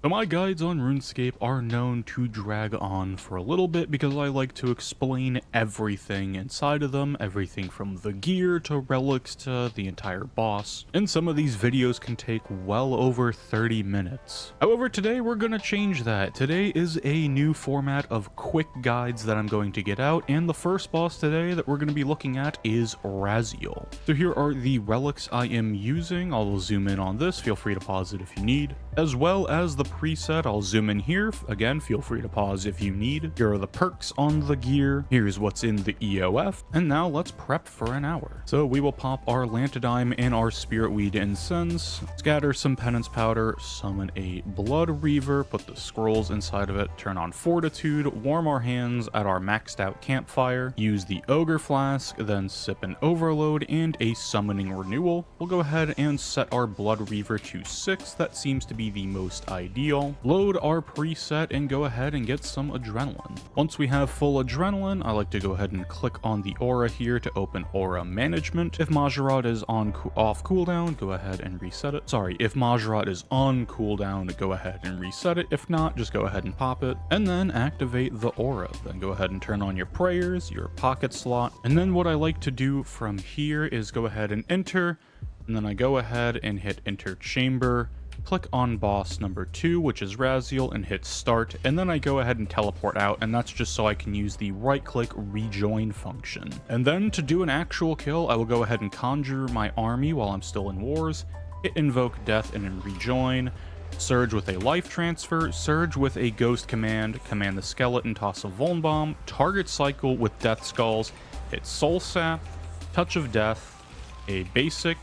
So my guides on RuneScape are known to drag on for a little bit because I like to explain everything inside of them, everything from the gear to relics to the entire boss, and some of these videos can take well over 30 minutes. However, today we're going to change that. Today is a new format of quick guides that I'm going to get out, and the first boss today that we're going to be looking at is Raziel. So here are the relics I am using. I'll zoom in on this, feel free to pause it if you need, as well as the preset. I'll zoom in here. Again, feel free to pause if you need. Here are the perks on the gear. Here's what's in the EOF. And now let's prep for an hour. So we will pop our Lantidime and our Spiritweed Incense, scatter some penance powder, summon a Blood Reaver, put the scrolls inside of it, turn on Fortitude, warm our hands at our maxed out campfire, use the Ogre Flask, then sip an Overload and a Summoning Renewal. We'll go ahead and set our Blood Reaver to 6. That seems to be the most ideal. Load our preset and go ahead and get some adrenaline. Once we have full adrenaline, I like to go ahead and click on the aura here to open aura management. If Majorat is off cooldown, go ahead and reset it. Sorry, if Majorat is on cooldown, go ahead and reset it. If not, just go ahead and pop it and then activate the aura. Then go ahead and turn on your prayers, your pocket slot. And then what I like to do from here is go ahead and enter, and then I go ahead and hit enter chamber, click on boss number 2, which is Raziel, and hit start, and then I go ahead and teleport out, and that's just so I can use the right click rejoin function. And then to do an actual kill, I will go ahead and conjure my army while I'm still in wars, hit invoke death and then rejoin, surge with a life transfer, surge with a ghost command, command the skeleton, toss a vuln bomb, target cycle with death skulls, hit soul sap, touch of death, a basic,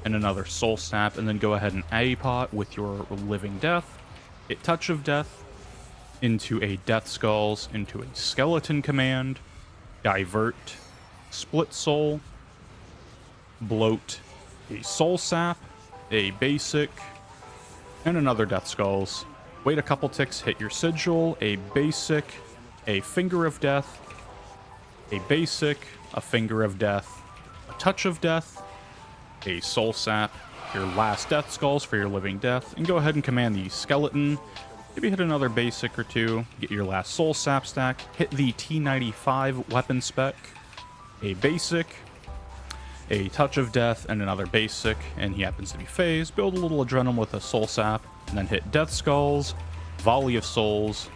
and another soul snap, and then go ahead and A-pot with your living death, hit touch of death, into a death skulls, into a skeleton command, divert, split soul, bloat, a soul sap, a basic, and another death skulls. Wait a couple ticks, hit your sigil, a basic, a finger of death, a basic, a finger of death, a touch of death, a soul sap, your last death skulls for your living death, and go ahead and command the skeleton. Maybe hit another basic or two, get your last soul sap stack, hit the T95 weapon spec, a basic, a touch of death, and another basic, and he happens to be phased. Build a little adrenaline with a soul sap, and then hit death skulls, volley of souls,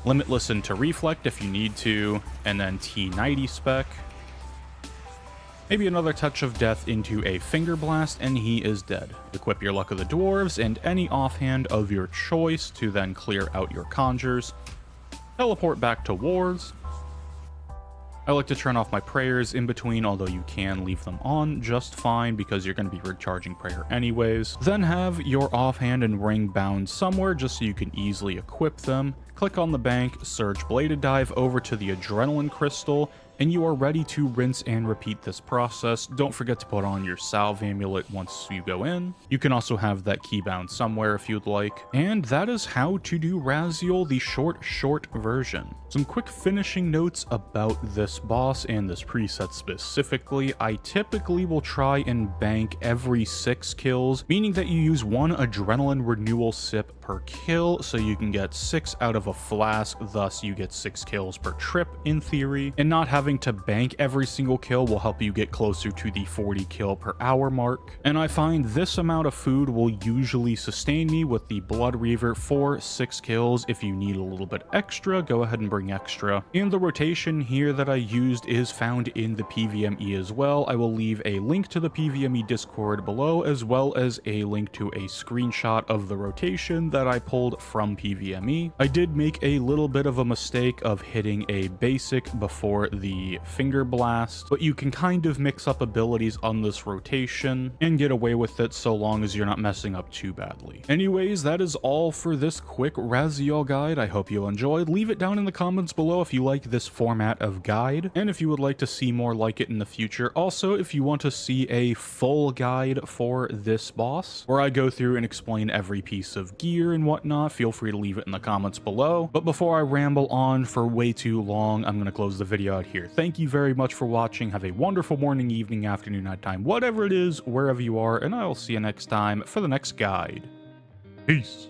limitless into reflect if you need to, and then T90 spec. Maybe another touch of death into a finger blast, and he is dead. Equip your Luck of the Dwarves and any offhand of your choice to then clear out your conjures. Teleport back to wars. I like to turn off my prayers in between, although you can leave them on just fine because you're going to be recharging prayer anyways. Then have your offhand and ring bound somewhere just so you can easily equip them. Click on the bank, surge bladed dive over to the adrenaline crystal, and you are ready to rinse and repeat this process. Don't forget to put on your salve amulet once you go in. You can also have that key bound somewhere if you'd like. And that is how to do Raziel, the short version. Some quick finishing notes about this boss and this preset specifically. I typically will try and bank every 6 kills, meaning that you use 1 adrenaline renewal sip per kill, so you can get 6 out of a flask, thus you get 6 kills per trip in theory, and not having to bank every single kill will help you get closer to the 40 kill per hour mark. And I find this amount of food will usually sustain me with the Blood Reaver for 6 kills. If you need a little bit extra, go ahead and bring extra. And the rotation here that I used is found in the PVME as well. I will leave a link to the PVME Discord below, as well as a link to a screenshot of the rotation that I pulled from PVME. I did make a little bit of a mistake of hitting a basic before the finger blast, but you can kind of mix up abilities on this rotation and get away with it so long as you're not messing up too badly. Anyways, that is all for this quick Raziel guide. I hope you enjoyed. Leave it down in the comments below if you like this format of guide, and if you would like to see more like it in the future. Also, if you want to see a full guide for this boss, where I go through and explain every piece of gear and whatnot, feel free to leave it in the comments below. But before I ramble on for way too long, I'm going to close the video out here. Thank you very much for watching. Have a wonderful morning, evening, afternoon, nighttime, whatever it is, wherever you are, and I'll see you next time for the next guide. Peace.